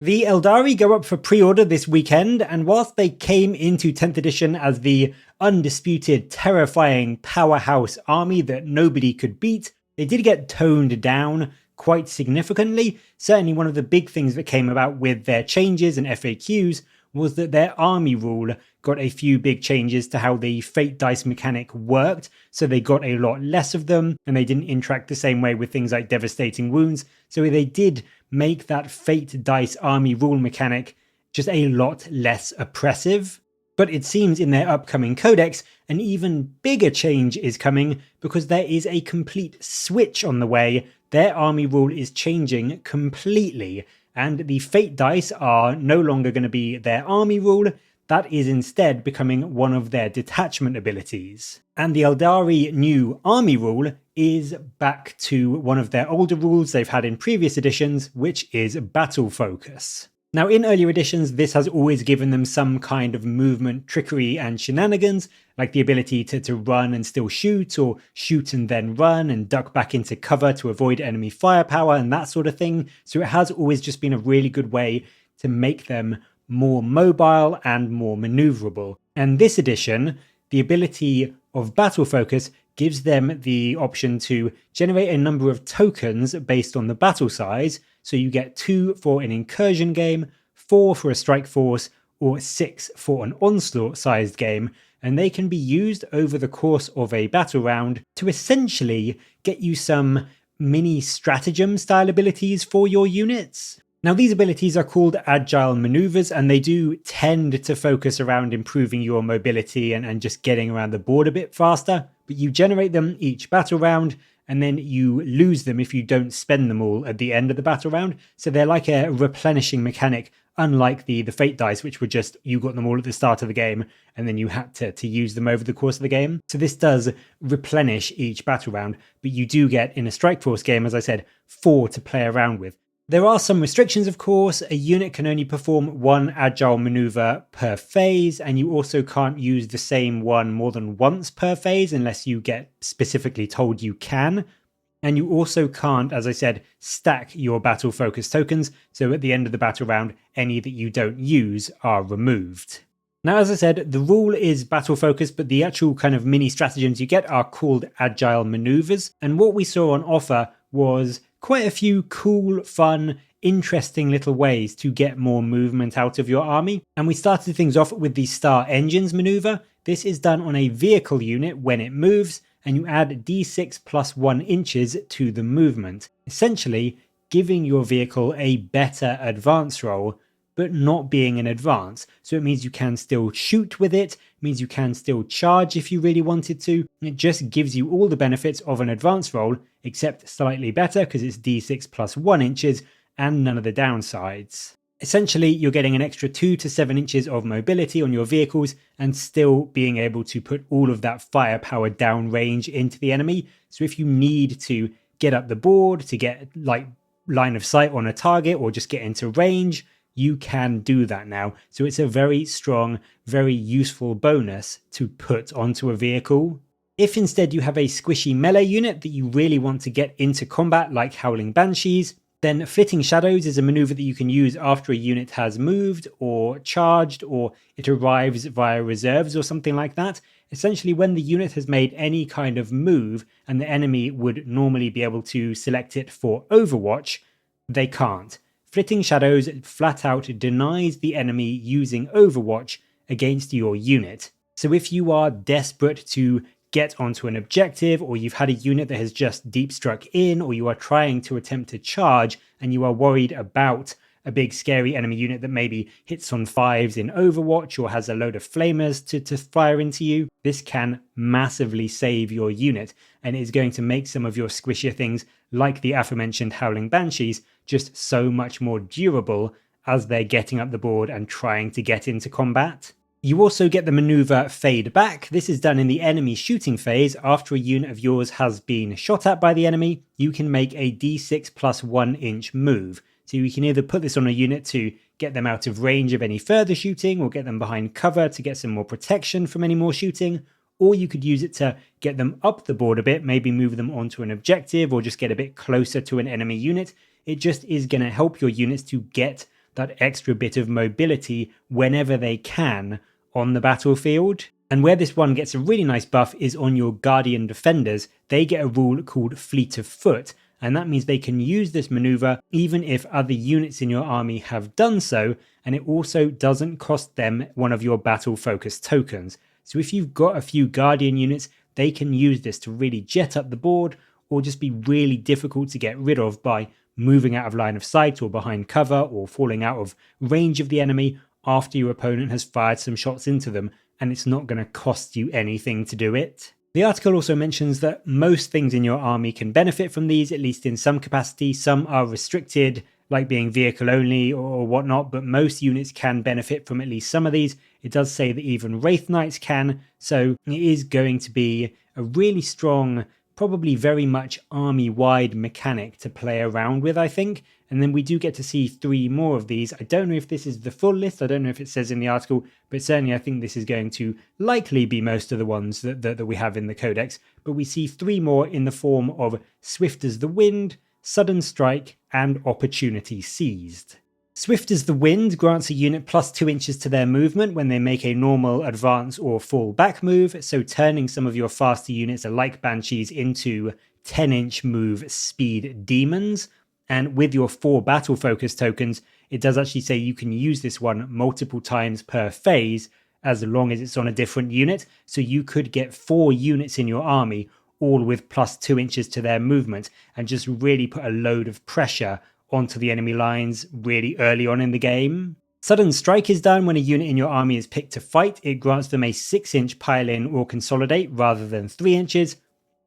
The Aeldari go up for pre-order this weekend, and whilst they came into 10th edition as the undisputed, terrifying powerhouse army that nobody could beat, they did get toned down quite significantly. Certainly one of the big things that came about with their changes and FAQs was that their army rule got a few big changes to how the fate dice mechanic worked, so they got a lot less of them, and they didn't interact the same way with things like devastating wounds, so they did make that fate dice army rule mechanic just a lot less oppressive. But it seems in their upcoming codex, an even bigger change is coming because there is a complete switch on the way. Their army rule is changing completely, and the fate dice are no longer going to be their army rule. That is instead becoming one of their detachment abilities. And the Aeldari new army rule is back to one of their older rules they've had in previous editions, which is battle focus. Now, in earlier editions, this has always given them some kind of movement, trickery, and shenanigans, like the ability to run and still shoot, or shoot and then run, and duck back into cover to avoid enemy firepower, and that sort of thing. So it has always just been a really good way to make them more mobile and more maneuverable. And this edition, the ability of battle focus gives them the option to generate a number of tokens based on the battle size. So you get 2 for an incursion game, 4 for a strike force, or 6 for an onslaught sized game, and they can be used over the course of a battle round to essentially get you some mini stratagem style abilities for your units. Now, these abilities are called Agile maneuvers, and they do tend to focus around improving your mobility and just getting around the board a bit faster, but you generate them each battle round, and then you lose them if you don't spend them all at the end of the battle round. So they're like a replenishing mechanic, unlike the fate dice, which were just, you got them all at the start of the game, and then you had to use them over the course of the game. So this does replenish each battle round, but you do get, in a strike force game, as I said, 4 to play around with. There are some restrictions, of course. A unit can only perform 1 agile maneuver per phase, and you also can't use the same one more than once per phase unless you get specifically told you can. And you also can't, as I said, stack your battle focus tokens, so at the end of the battle round, any that you don't use are removed. Now, as I said, the rule is battle focus, but the actual kind of mini stratagems you get are called agile maneuvers. And what we saw on offer was quite a few cool, fun, interesting little ways to get more movement out of your army. And we started things off with the Star Engines maneuver. This is done on a vehicle unit when it moves, and you add d6 plus 1 inches to the movement, essentially giving your vehicle a better advance roll, but not being an advance. So it means you can still shoot with it, means you can still charge if you really wanted to. It just gives you all the benefits of an advance roll, except slightly better because it's d6 plus 1 inches and none of the downsides. Essentially, you're getting an extra 2 to 7 inches of mobility on your vehicles and still being able to put all of that firepower downrange into the enemy. So if you need to get up the board to get like line of sight on a target or just get into range, you can do that now. So it's a very strong, very useful bonus to put onto a vehicle. If instead you have a squishy melee unit that you really want to get into combat, like Howling Banshees, then Flitting Shadows is a maneuver that you can use after a unit has moved or charged, or it arrives via reserves or something like that. Essentially, when the unit has made any kind of move and the enemy would normally be able to select it for Overwatch, they can't. Flitting Shadows flat out denies the enemy using Overwatch against your unit. So if you are desperate to get onto an objective, or you've had a unit that has just deep struck in, or you are trying to attempt to charge and you are worried about a big scary enemy unit that maybe hits on 5s in Overwatch or has a load of flamers to fire into you, this can massively save your unit and is going to make some of your squishier things like the aforementioned Howling Banshees just so much more durable as they're getting up the board and trying to get into combat. You also get the maneuver Fade Back. This is done in the enemy shooting phase. After a unit of yours has been shot at by the enemy, you can make a d6 plus 1 inch move. So you can either put this on a unit to get them out of range of any further shooting, or get them behind cover to get some more protection from any more shooting, or you could use it to get them up the board a bit, maybe move them onto an objective or just get a bit closer to an enemy unit. It just is going to help your units to get that extra bit of mobility whenever they can on the battlefield. And where this one gets a really nice buff is on your Guardian Defenders. They get a rule called Fleet of Foot, and that means they can use this maneuver even if other units in your army have done so, and it also doesn't cost them one of your battle focus tokens. So if you've got a few Guardian units, they can use this to really jet up the board, or just be really difficult to get rid of by moving out of line of sight or behind cover or falling out of range of the enemy after your opponent has fired some shots into them, and it's not going to cost you anything to do it. The article also mentions that most things in your army can benefit from these, at least in some capacity. Some are restricted, like being vehicle only or whatnot, but most units can benefit from at least some of these. It does say that even Wraith Knights can, so it is going to be a really strong, probably very much army-wide mechanic to play around with, I think. And then we do get to see 3 more of these. I don't know if this is the full list, I don't know if it says in the article, but certainly I think this is going to likely be most of the ones that we have in the codex. But we see 3 more in the form of Swift as the Wind, Sudden Strike, and Opportunity Seized. Swift as the Wind grants a unit plus 2 inches to their movement when they make a normal, advance, or fall back move, so turning some of your faster units like Banshees into 10-inch move speed demons. And with your 4 battle focus tokens, it does actually say you can use this one multiple times per phase as long as it's on a different unit. So you could get 4 units in your army, all with plus 2 inches to their movement, and just really put a load of pressure onto the enemy lines really early on in the game. Sudden Strike is done when a unit in your army is picked to fight. It grants them a 6-inch pile-in or consolidate rather than 3 inches.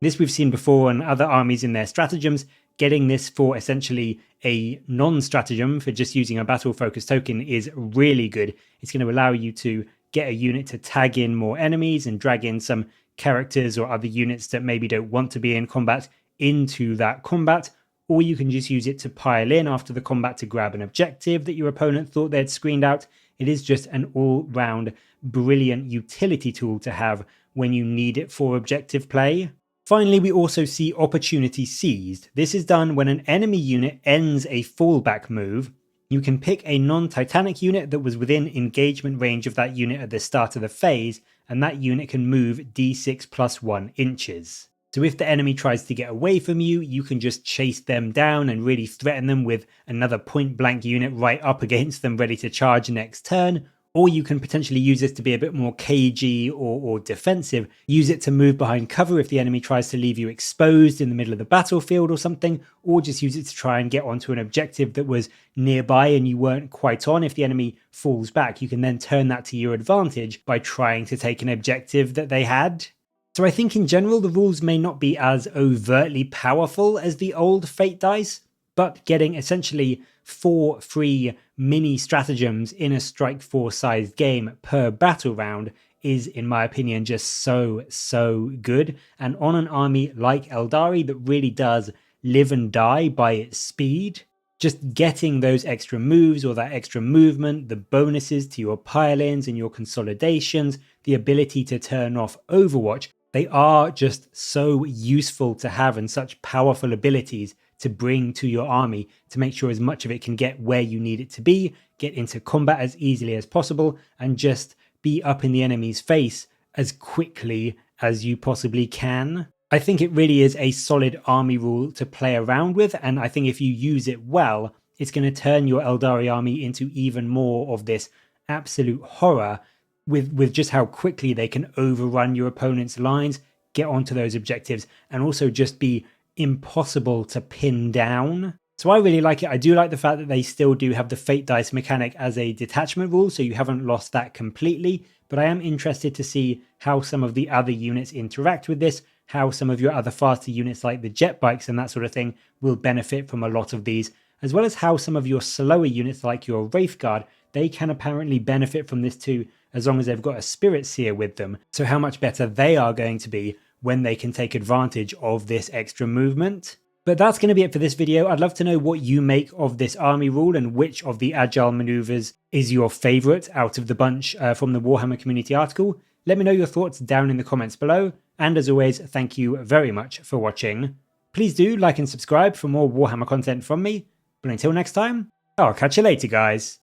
This we've seen before on other armies in their stratagems. Getting this for essentially a non-stratagem for just using a battle focus token is really good. It's going to allow you to get a unit to tag in more enemies and drag in some characters or other units that maybe don't want to be in combat into that combat, or you can just use it to pile in after the combat to grab an objective that your opponent thought they'd screened out. It is just an all-round brilliant utility tool to have when you need it for objective play. Finally, we also see Opportunity Seized. This is done when an enemy unit ends a fallback move. You can pick a non-Titanic unit that was within engagement range of that unit at the start of the phase, and that unit can move d6 plus 1 inches. So if the enemy tries to get away from you, you can just chase them down and really threaten them with another point-blank unit right up against them ready to charge next turn. Or you can potentially use this to be a bit more cagey or defensive. Use it to move behind cover if the enemy tries to leave you exposed in the middle of the battlefield or something, or just use it to try and get onto an objective that was nearby and you weren't quite on. If the enemy falls back, you can then turn that to your advantage by trying to take an objective that they had. So I think in general the rules may not be as overtly powerful as the old Fate dice, but getting essentially 4 free mini stratagems in a Strike Force sized game per battle round is, in my opinion, just so good. And on an army like Aeldari that really does live and die by its speed, just getting those extra moves or that extra movement, the bonuses to your pile-ins and your consolidations, the ability to turn off Overwatch, they are just so useful to have and such powerful abilities to bring to your army to make sure as much of it can get where you need it to be, get into combat as easily as possible, and just be up in the enemy's face as quickly as you possibly can. I think it really is a solid army rule to play around with, and I think if you use it well, it's going to turn your Aeldari army into even more of this absolute horror with just how quickly they can overrun your opponent's lines, get onto those objectives, and also just be impossible to pin down. So I really like it. I do like the fact that they still do have the Fate dice mechanic as a detachment rule, so you haven't lost that completely, but I am interested to see how some of the other units interact with this, how some of your other faster units like the jet bikes and that sort of thing will benefit from a lot of these, as well as how some of your slower units like your Wraith Guard, they can apparently benefit from this too, as long as they've got a Spirit Seer with them. So how much better they are going to be when they can take advantage of this extra movement. But that's going to be it for this video. I'd love to know what you make of this army rule and which of the Agile maneuvers is your favourite out of the bunch from the Warhammer community article. Let me know your thoughts down in the comments below. And as always, thank you very much for watching. Please do like and subscribe for more Warhammer content from me. But until next time, I'll catch you later, guys.